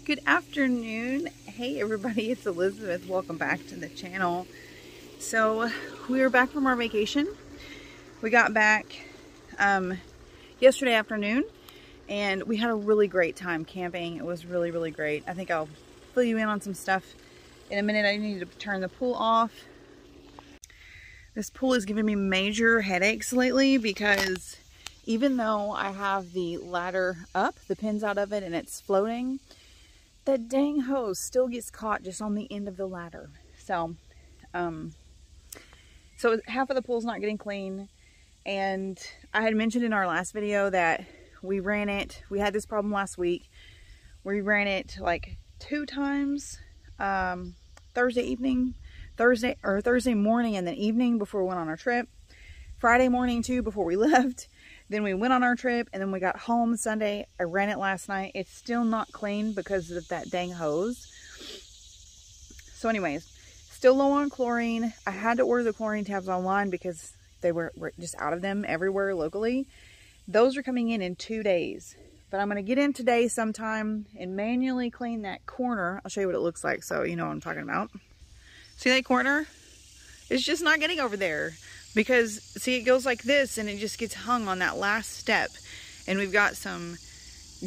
Good afternoon. Hey everybody, it's Elizabeth. Welcome back to the channel. So we are back from our vacation. We got back yesterday afternoon and we had a really great time camping. It was really great. I think I'll fill you in on some stuff in a minute. I need to turn the pool off. This pool is giving me major headaches lately because even though I have the ladder up, the pins out of it, and it's floating, that dang hose still gets caught just on the end of the ladder. So half of the pool's not getting clean. And I had mentioned in our last video that we ran it. We had this problem last week. We ran it like 2 times, Thursday morning and then evening before we went on our trip. Friday morning too before we left. Then we went on our trip and then we got home Sunday. I ran it last night. It's still not clean because of that dang hose. So anyways, still low on chlorine. I had to order the chlorine tabs online because they were just out of them everywhere locally. Those are coming in 2 days. But I'm going to get in today sometime and manually clean that corner. I'll show you what it looks like so you know what I'm talking about. See that corner? It's just not getting over there. Because, see, it goes like this and it just gets hung on that last step. And we've got some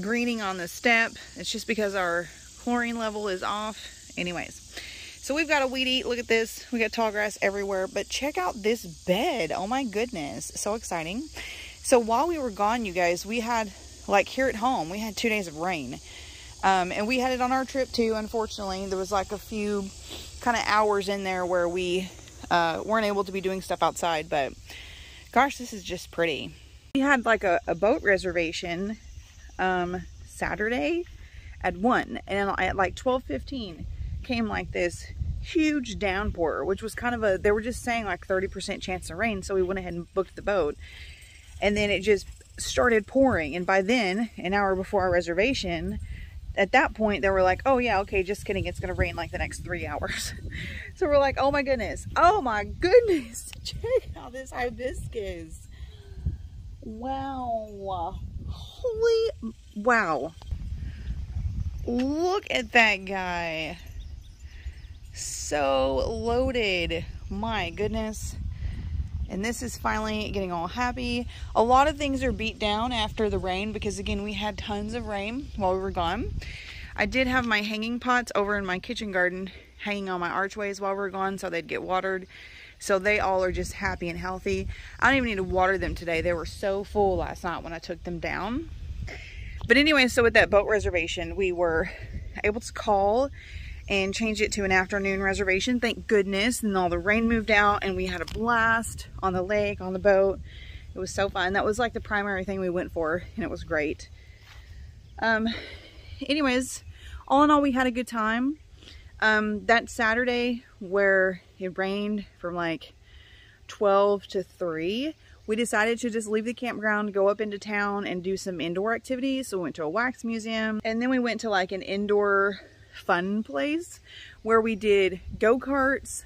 greening on the step. It's just because our chlorine level is off. Anyways, so we've got a weed eat. Look at this. We got tall grass everywhere. But check out this bed. Oh my goodness. So exciting. So while we were gone, you guys, we had, like here at home, we had 2 days of rain. And we had it on our trip too, unfortunately. There was like a few kind of hours in there where we weren't able to be doing stuff outside, but gosh, this is just pretty. We had like a boat reservation Saturday at 1, and at like 12:15 came like this huge downpour, which was kind of they were just saying like 30% chance of rain, so we went ahead and booked the boat, and then it just started pouring. And by then, an hour before our reservation, at that point, they were like, oh yeah, okay, just kidding. It's going to rain like the next 3 hours. So we're like, oh my goodness. Oh my goodness. Check out this hibiscus. Wow. Holy, wow. Look at that guy. So loaded. My goodness. And this is finally getting all happy. A lot of things are beat down after the rain because, again, we had tons of rain while we were gone. I did have my hanging pots over in my kitchen garden hanging on my archways while we were gone so they'd get watered. So they all are just happy and healthy. I don't even need to water them today. They were so full last night when I took them down. But anyway, so with that boat reservation, we were able to call and change it to an afternoon reservation, thank goodness. And all the rain moved out and we had a blast on the lake, on the boat. It was so fun. That was like the primary thing we went for, and it was great. Anyways, all in all, we had a good time. That Saturday where it rained from like 12 to 3, we decided to just leave the campground, go up into town and do some indoor activities. So we went to a wax museum, and then we went to like an indoor fun place where we did go-karts,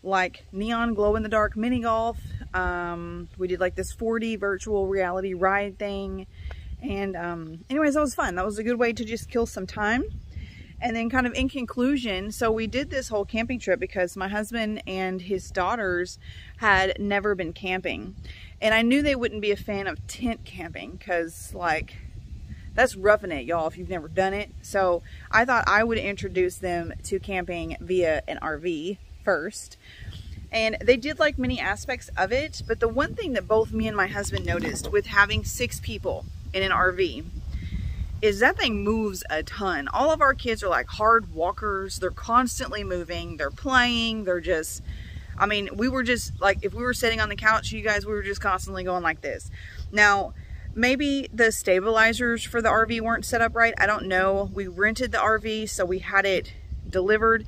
like neon glow-in-the-dark mini golf. We did like this 4D virtual reality ride thing, and anyways, that was fun. That was a good way to just kill some time. And then kind of in conclusion, so we did this whole camping trip because my husband and his daughters had never been camping, and I knew they wouldn't be a fan of tent camping because like that's roughing it, y'all, if you've never done it. So I thought I would introduce them to camping via an RV first. And they did like many aspects of it. But the one thing that both me and my husband noticed with having 6 people in an RV is that thing moves a ton. All of our kids are like hard walkers. They're constantly moving. They're playing. They're just, I mean, we were just like, if we were sitting on the couch, you guys, we were just constantly going like this. Now, maybe the stabilizers for the RV weren't set up right. I don't know. We rented the RV, so we had it delivered.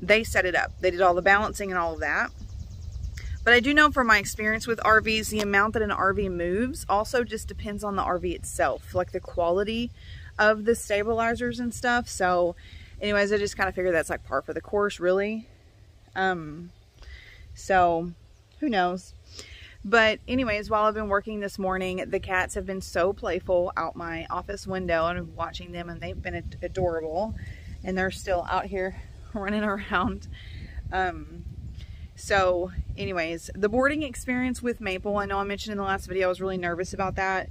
They set it up. They did all the balancing and all of that. But I do know from my experience with RVs, the amount that an RV moves also just depends on the RV itself, like the quality of the stabilizers and stuff. So anyways, I just kind of figured that's like par for the course, really. So who knows? But anyways, while I've been working this morning, the cats have been so playful out my office window, and I'm watching them, and they've been adorable, and they're still out here running around. So anyways, the boarding experience with Maple, I know I mentioned in the last video I was really nervous about that.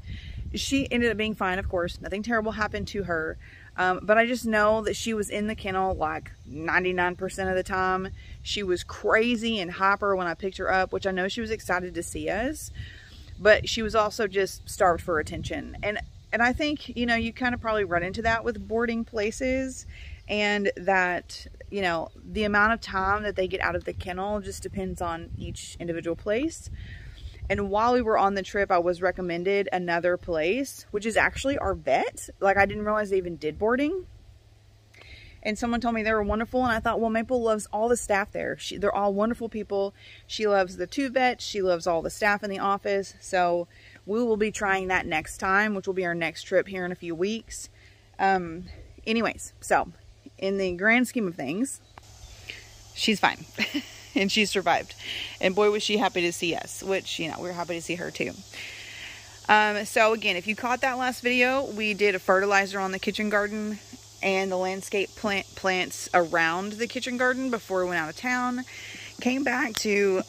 She ended up being fine, of course. Nothing terrible happened to her. But I just know that she was in the kennel like 99% of the time. She was crazy and hyper when I picked her up, which I know she was excited to see us. But she was also just starved for attention. And I think, you know, you kind of probably run into that with boarding places. And that, you know, the amount of time that they get out of the kennel just depends on each individual place. And while we were on the trip, I was recommended another place, which is actually our vet. Like, I didn't realize they even did boarding. And someone told me they were wonderful. And I thought, well, Maple loves all the staff there. They're all wonderful people. She loves the 2 vets. She loves all the staff in the office. So we will be trying that next time, which will be our next trip here in a few weeks. Anyways, so in the grand scheme of things, she's fine. And she survived. And boy, was she happy to see us, which, you know, we were happy to see her too. So again, if you caught that last video, we did a fertilizer on the kitchen garden and the landscape plants around the kitchen garden before we went out of town. Came back to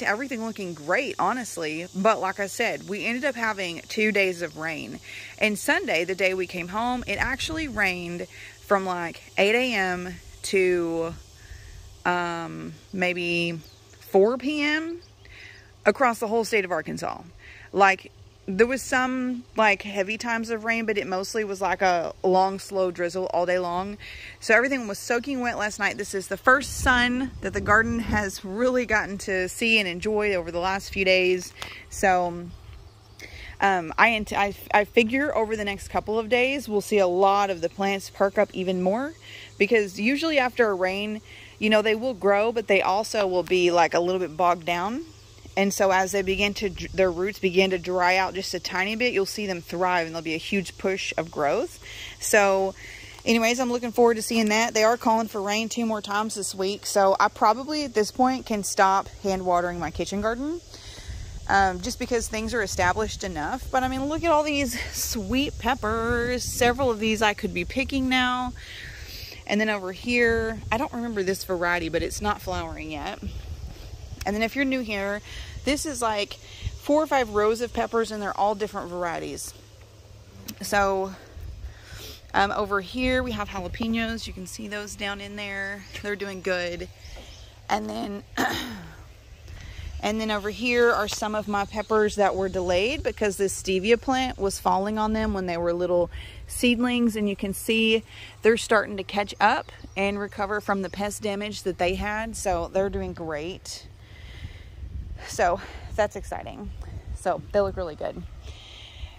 everything looking great, honestly. But like I said, we ended up having 2 days of rain. And Sunday, the day we came home, it actually rained from like 8 a.m. to maybe 4 p.m. across the whole state of Arkansas. Like, there was some like heavy times of rain, but it mostly was like a long, slow drizzle all day long. So everything was soaking wet last night. This is the first sun that the garden has really gotten to see and enjoy over the last few days. So I figure over the next couple of days, we'll see a lot of the plants perk up even more, because usually after a rain, you know, they will grow, but they also will be like a little bit bogged down. And so as they their roots begin to dry out just a tiny bit, you'll see them thrive, and there'll be a huge push of growth. So anyways, I'm looking forward to seeing that. They are calling for rain 2 more times this week. So I probably at this point can stop hand watering my kitchen garden. Just because things are established enough. But I mean, look at all these sweet peppers. Several of these I could be picking now. And then over here, I don't remember this variety, but it's not flowering yet. And then if you're new here, this is like 4 or 5 rows of peppers, and they're all different varieties. So over here we have jalapenos. You can see those down in there. They're doing good. And then over here are some of my peppers that were delayed because this stevia plant was falling on them when they were little seedlings. And you can see they're starting to catch up and recover from the pest damage that they had. So they're doing great. So that's exciting. So they look really good.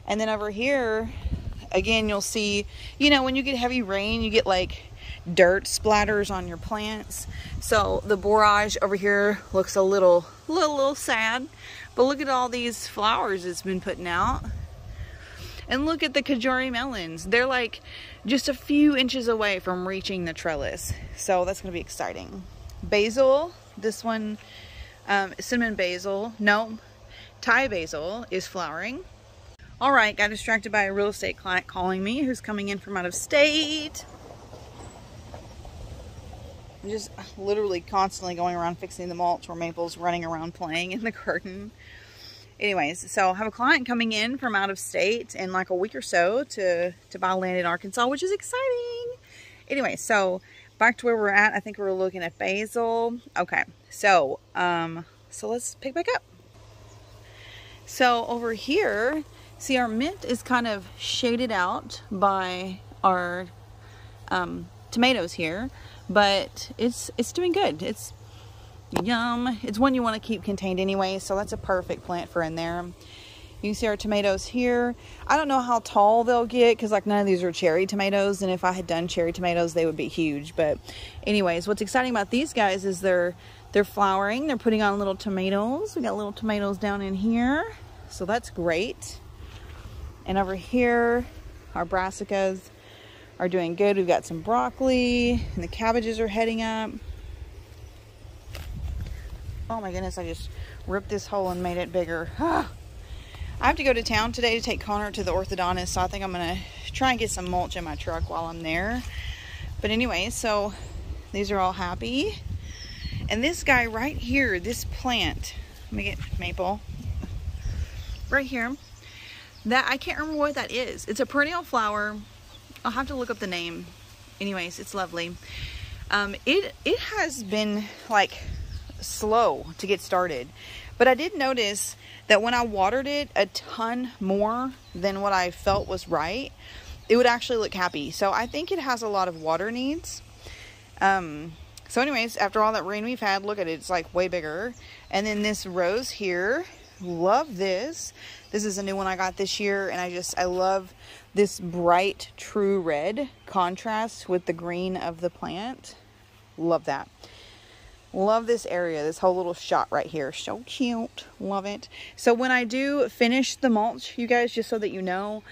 And then over here, again, you'll see, you know, when you get heavy rain, you get like dirt splatters on your plants. So the borage over here looks a little sad, but look at all these flowers it's been putting out. And look at the Kajori melons. They're like just a few inches away from reaching the trellis. So that's going to be exciting. Basil, this one, cinnamon basil, no, Thai basil is flowering. All right, got distracted by a real estate client calling me who's coming in from out of state. I'm just literally constantly going around fixing the mulch where Maple's running around playing in the garden. Anyways, so I have a client coming in from out of state in like a week or so to buy land in Arkansas, which is exciting. Anyway, so back to where we're at. I think we're looking at basil. Okay, so let's pick back up. So over here, see, our mint is kind of shaded out by our tomatoes here, but it's doing good. It's yum. It's one you want to keep contained anyway, so that's a perfect plant for in there. You can see our tomatoes here. I don't know how tall they'll get because like none of these are cherry tomatoes, and if I had done cherry tomatoes, they would be huge. But anyways, what's exciting about these guys is they're flowering. They're putting on little tomatoes. We got little tomatoes down in here, so that's great. And over here, our brassicas are doing good. We've got some broccoli, and the cabbages are heading up. Oh my goodness, I just ripped this hole and made it bigger. I have to go to town today to take Connor to the orthodontist, so I think I'm going to try and get some mulch in my truck while I'm there. But anyway, so these are all happy. And this guy right here, this plant, let me get Maple, right here, that I can't remember what that is. It's a perennial flower. I'll have to look up the name. Anyways, it's lovely. It has been like slow to get started, but I did notice that when I watered it a ton more than what I felt was right, it would actually look happy. So I think it has a lot of water needs. So anyways, after all that rain we've had, look at it, it's like way bigger. And then this rose here, love this. This is a new one I got this year, and I love this bright true red contrast with the green of the plant. Love that. Love this area, this whole little shot right here. So cute. Love it. So when I do finish the mulch, you guys, just so that you know,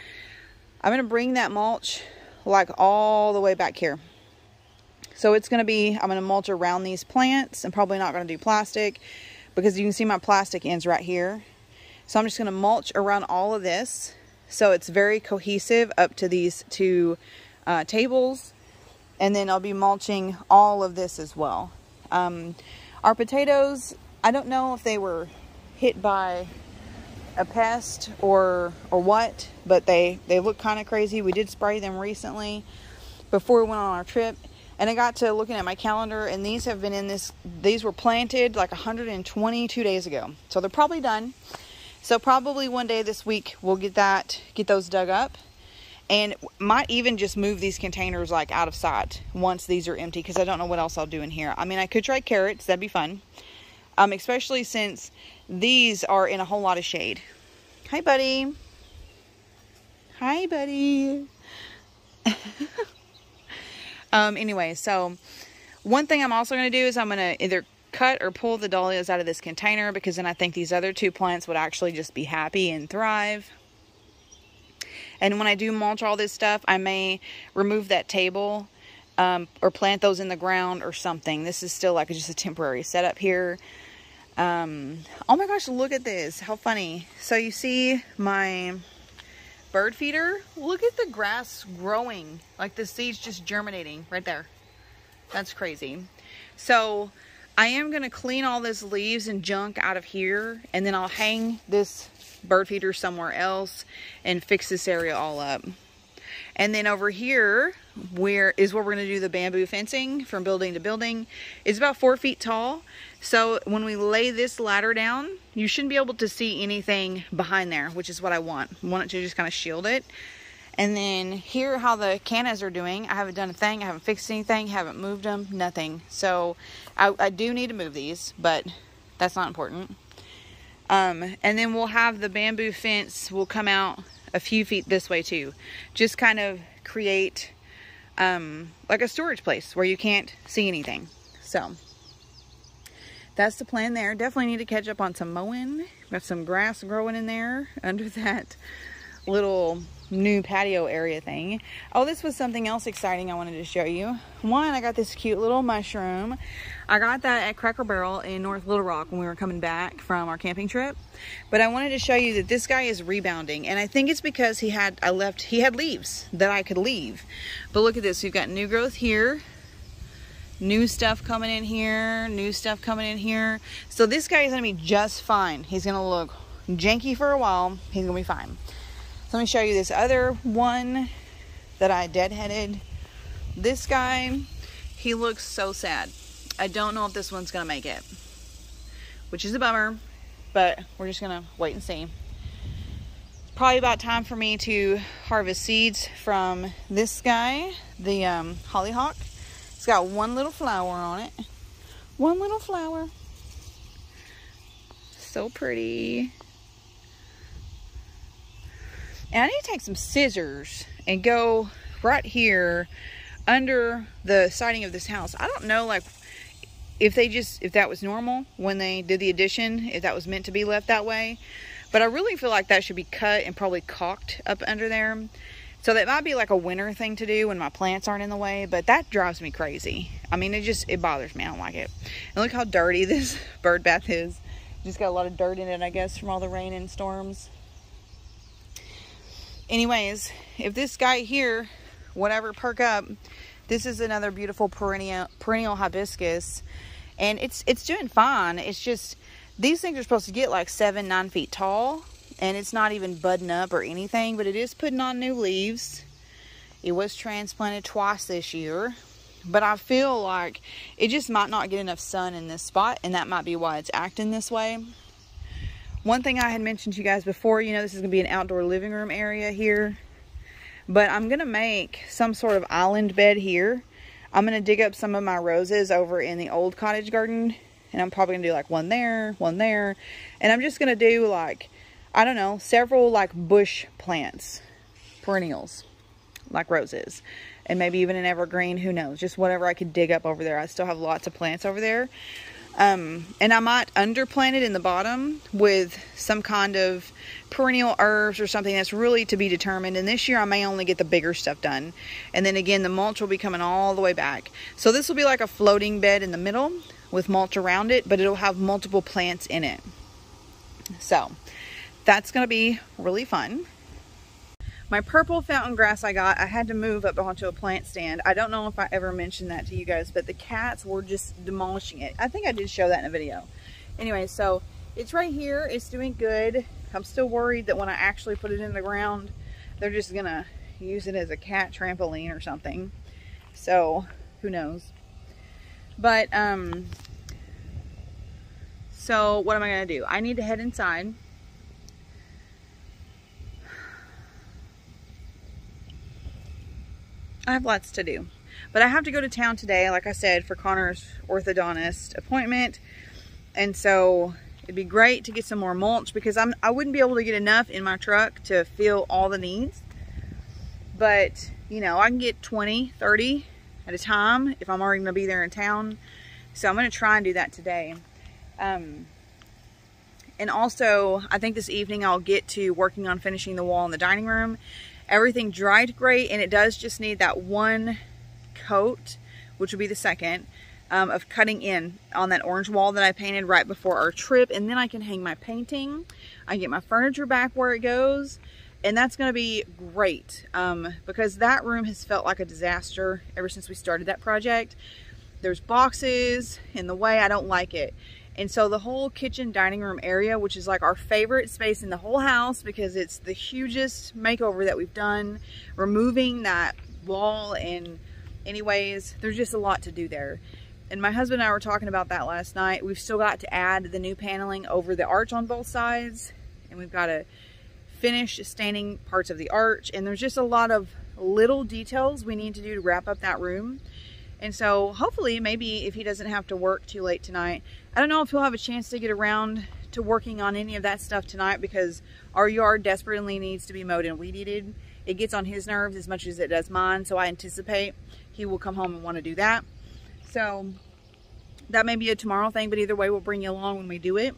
I'm going to bring that mulch like all the way back here. So it's going to be, I'm going to mulch around these plants. I'm probably not going to do plastic because you can see my plastic ends right here. So I'm just going to mulch around all of this. So it's very cohesive up to these two tables. And then I'll be mulching all of this as well. Our potatoes, I don't know if they were hit by a pest or what, but they look kind of crazy. We did spray them recently before we went on our trip. And I got to looking at my calendar, and these have been in this, these were planted like 122 days ago. So they're probably done. So probably one day this week we'll get those dug up, and might even just move these containers like out of sight once these are empty, because I don't know what else I'll do in here. I mean, I could try carrots, that'd be fun. Especially since these are in a whole lot of shade. Hi, buddy. Hi, buddy. Anyway, so one thing I'm also going to do is I'm going to either cut or pull the dahlias out of this container, because then I think these other two plants would actually just be happy and thrive. And when I do mulch all this stuff, I may remove that table or plant those in the ground or something. This is still like just a temporary setup here. Oh my gosh, look at this. How funny. So you see my bird feeder? Look at the grass growing. Like the seeds just germinating right there. That's crazy. So I am going to clean all this leaves and junk out of here, and then I'll hang this bird feeder somewhere else and fix this area all up. And then over here where we're going to do the bamboo fencing from building to building. It's about 4 feet tall. So when we lay this ladder down, you shouldn't be able to see anything behind there, which is what I want. I want it to just kind of shield it. And then here, how the cannas are doing, I haven't done a thing. I haven't fixed anything, haven't moved them, nothing. So I do need to move these, but that's not important. And then we'll have the bamboo fence will come out a few feet this way too. Just kind of create like a storage place where you can't see anything. So that's the plan there. Definitely need to catch up on some mowing. Got some grass growing in there under that little new patio area thing. Oh, this was something else exciting I wanted to show you. One, I got this cute little mushroom. I got that at Cracker Barrel in North Little Rock when we were coming back from our camping trip. But I wanted to show you that this guy is rebounding, and I think it's because he had leaves that I could leave. But look at this. We've got new growth here, new stuff coming in here, new stuff coming in here. So this guy is going to be just fine. He's going to look janky for a while. He's going to be fine. Let me show you this other one that I deadheaded. This guy, he looks so sad. I don't know if this one's gonna make it, which is a bummer, but we're just gonna wait and see. It's probably about time for me to harvest seeds from this guy, the hollyhock. It's got one little flower on it. One little flower. So pretty. And I need to take some scissors and go right here under the siding of this house. I don't know, like, if that was normal when they did the addition, if that was meant to be left that way. But I really feel like that should be cut and probably caulked up under there. So that might be like a winter thing to do when my plants aren't in the way, but that drives me crazy. I mean, it bothers me. I don't like it. And look how dirty this bird bath is. Just got a lot of dirt in it, I guess, from all the rain and storms. Anyways, if this guy here, whatever, perk up, this is another beautiful perennial hibiscus. And it's doing fine. It's just, these things are supposed to get like 7-9 feet tall. And it's not even budding up or anything, but it is putting on new leaves. It was transplanted twice this year. But I feel like it just might not get enough sun in this spot, and that might be why it's acting this way. One thing I had mentioned to you guys before, you know, this is going to be an outdoor living room area here. But I'm going to make some sort of island bed here. I'm going to dig up some of my roses over in the old cottage garden. And I'm probably going to do like one there. And I'm just going to do like, I don't know, several like bush plants, perennials, like roses. And maybe even an evergreen, who knows, just whatever I could dig up over there. I still have lots of plants over there. And I might underplant it in the bottom with some kind of perennial herbs or something that's really to be determined. And this year I may only get the bigger stuff done. And then again, the mulch will be coming all the way back. So this will be like a floating bed in the middle with mulch around it, but it'll have multiple plants in it. So that's going to be really fun. My purple fountain grass I had to move up onto a plant stand. I don't know if I ever mentioned that to you guys, but the cats were just demolishing it. I think I did show that in a video. Anyway, so it's right here. It's doing good. I'm still worried that when I actually put it in the ground, they're just going to use it as a cat trampoline or something. So, who knows? But, so what am I going to do? I need to head inside. I have lots to do, but I have to go to town today, like I said, for Connor's orthodontist appointment. And so it'd be great to get some more mulch, because I wouldn't be able to get enough in my truck to fill all the needs. But, you know, I can get 20, 30 at a time if I'm already going to be there in town. So I'm going to try and do that today. And also, I think this evening I'll get to working on finishing the wall in the dining room. Everything dried great, and it does just need that one coat, which will be the second, of cutting in on that orange wall that I painted right before our trip. And then I can hang my painting. I get my furniture back where it goes, and that's going to be great, because that room has felt like a disaster ever since we started that project. There's boxes in the way. I don't like it. And so the whole kitchen dining room area, which is like our favorite space in the whole house because it's the hugest makeover that we've done, removing that wall, and anyways, there's just a lot to do there. And my husband and I were talking about that last night. We've still got to add the new paneling over the arch on both sides, and we've got to finish staining parts of the arch, and there's just a lot of little details we need to do to wrap up that room. And so hopefully, maybe if he doesn't have to work too late tonight, I don't know if he'll have a chance to get around to working on any of that stuff tonight, because our yard desperately needs to be mowed and weed eated. It gets on his nerves as much as it does mine, so I anticipate he will come home and want to do that. So that may be a tomorrow thing, but either way, we'll bring you along when we do it.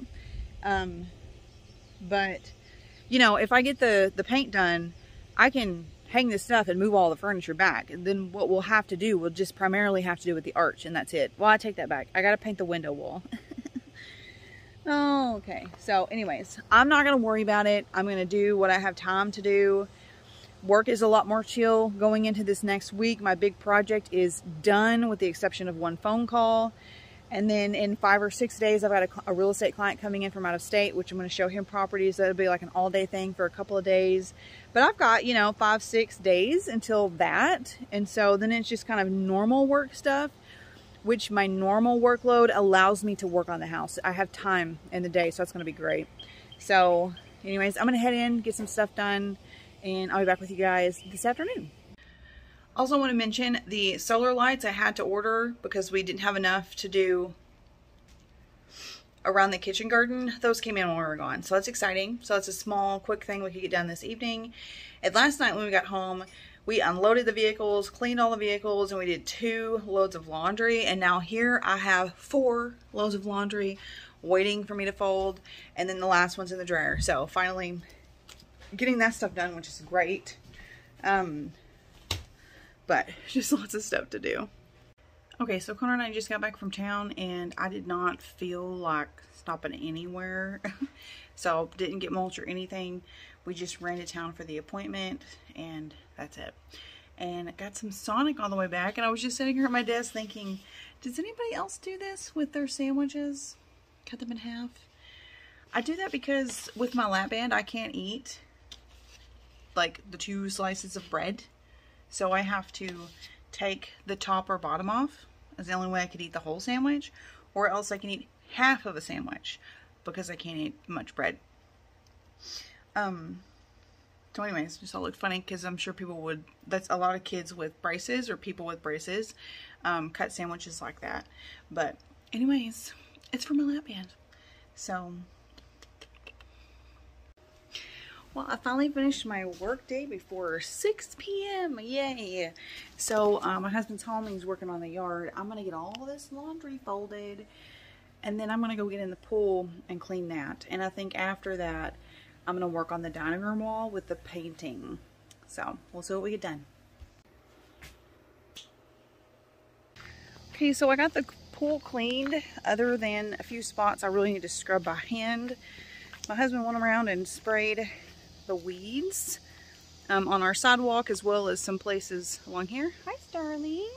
But, you know, if I get the paint done, I can hang this stuff and move all the furniture back. And then what we'll have to do, we'll just primarily have to do with the arch, and that's it. Well, I take that back. I got to paint the window wall. Oh, okay. So anyways, I'm not going to worry about it. I'm going to do what I have time to do. Work is a lot more chill going into this next week. My big project is done with the exception of one phone call. And then in 5 or 6 days, I've got a real estate client coming in from out of state, which I'm going to show him properties. That'll be like an all-day thing for a couple of days. But I've got, you know, 5, 6 days until that. And so then it's just kind of normal work stuff, which my normal workload allows me to work on the house. I have time in the day, so that's going to be great. So anyways, I'm going to head in, get some stuff done, and I'll be back with you guys this afternoon. Also want to mention the solar lights I had to order because we didn't have enough to do around the kitchen garden. Those came in when we were gone, so that's exciting. So it's a small, quick thing we could get done this evening. And last night when we got home, we unloaded the vehicles, cleaned all the vehicles, and we did 2 loads of laundry. And now here I have 4 loads of laundry waiting for me to fold, and then the last one's in the dryer. So finally getting that stuff done, which is great. But just lots of stuff to do. Okay, so Connor and I just got back from town and I did not feel like stopping anywhere. So didn't get mulch or anything. We just ran to town for the appointment and that's it. And got some Sonic on the way back, and I was just sitting here at my desk thinking, does anybody else do this with their sandwiches? Cut them in half? I do that because with my lap band I can't eat like the 2 slices of bread. So I have to take the top or bottom off. That's the only way I could eat the whole sandwich, or else I can eat half of a sandwich because I can't eat much bread. So anyways, just all looked funny because I'm sure people would, that's a lot of kids with braces or people with braces cut sandwiches like that. But anyways, it's for my lap band. So, well, I finally finished my work day before 6 p.m. Yay! So, my husband's home and he's working on the yard. I'm going to get all this laundry folded and then I'm going to go get in the pool and clean that. And I think after that, I'm going to work on the dining room wall with the painting. So, we'll see what we get done. Okay, so I got the pool cleaned, other than a few spots I really need to scrub by hand. My husband went around and sprayed the weeds on our sidewalk, as well as some places along here. Hi, Starling.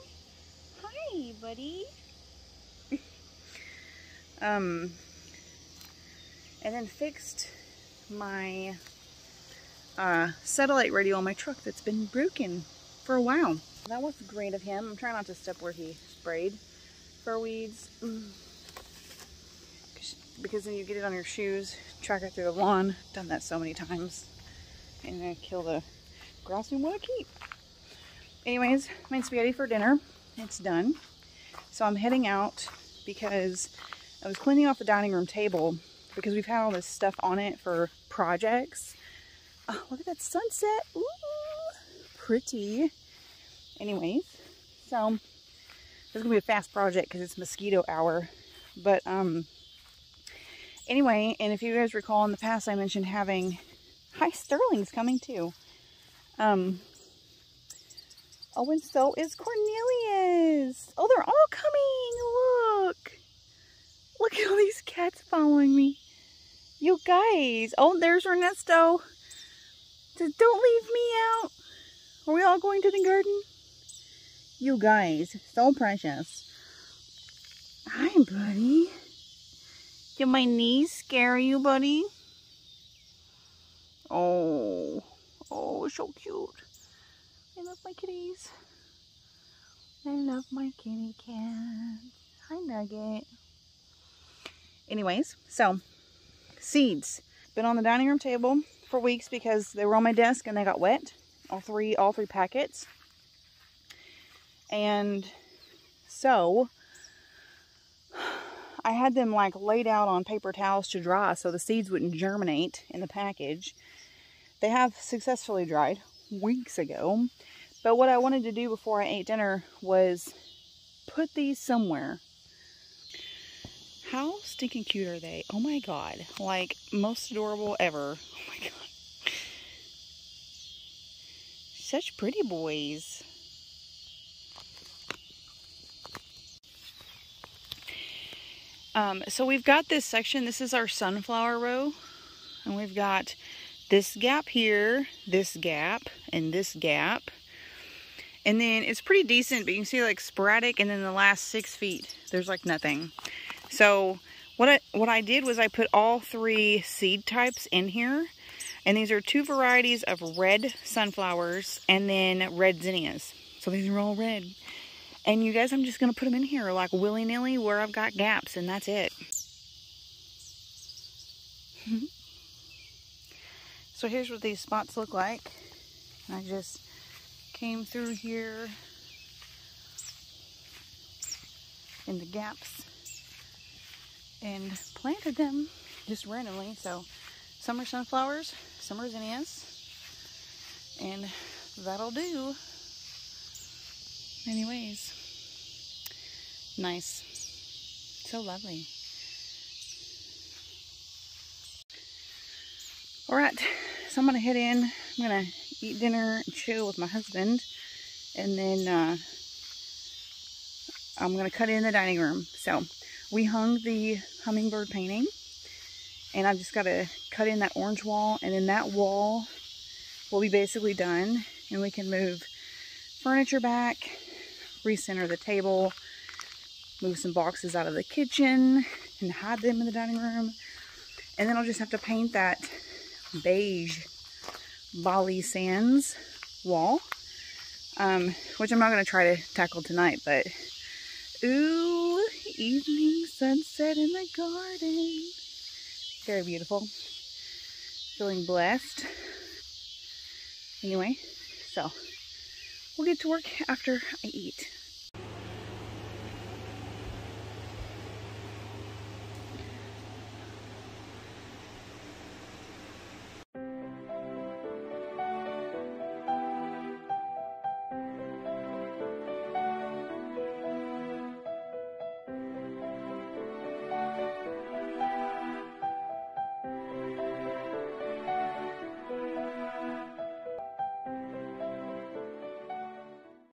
Hi, buddy. And then fixed my satellite radio on my truck that's been broken for a while. That was great of him. I'm trying not to step where he sprayed for weeds. Because then you get it on your shoes, track it through the lawn. Done that so many times. And I kill the grass we want to keep. Anyways, made spaghetti for dinner. It's done. So I'm heading out because I was cleaning off the dining room table because we've had all this stuff on it for projects. Oh, look at that sunset. Ooh, pretty. Anyways, so this is gonna be a fast project because it's mosquito hour. But anyway, and if you guys recall in the past, I mentioned having, hi, Sterling's coming too. Oh, and so is Cornelius. Oh, they're all coming. Look. Look at all these cats following me. You guys. Oh, there's Ernesto. Don't leave me out. Are we all going to the garden? You guys. So precious. Hi, buddy. Did my knees scare you, buddy? Oh. Oh, so cute. I love my kitties. I love my kitty cat. Hi, Nugget. Anyways, so seeds. Been on the dining room table for weeks because they were on my desk and they got wet. All three packets. And so I had them like laid out on paper towels to dry so the seeds wouldn't germinate in the package. They have successfully dried weeks ago. But what I wanted to do before I ate dinner was put these somewhere. How stinking cute are they? Oh my god. Like, most adorable ever. Oh my god. Such pretty boys. So we've got this section. This is our sunflower row. And we've got this gap here, this gap, and this gap. And then it's pretty decent, but you can see like sporadic, and then the last 6 feet, there's like nothing. So what I did was I put all 3 seed types in here. And these are 2 varieties of red sunflowers and then red zinnias. So these are all red. And you guys, I'm just going to put them in here like willy-nilly where I've got gaps, and that's it. So here's what these spots look like. I just came through here in the gaps and planted them just randomly. So some are sunflowers, some are zinnias, and that'll do. Anyways, nice. So lovely. Alright, so I'm going to head in. I'm going to eat dinner and chill with my husband. And then I'm going to cut it in the dining room. So we hung the hummingbird painting, and I've just got to cut in that orange wall, and then that wall will be basically done, and we can move furniture back, recenter the table, move some boxes out of the kitchen and hide them in the dining room. And then I'll just have to paint that beige Bali Sands wall, which I'm not going to try to tackle tonight, but ooh, evening sunset in the garden. Very beautiful. Feeling blessed. Anyway, so we'll get to work after I eat.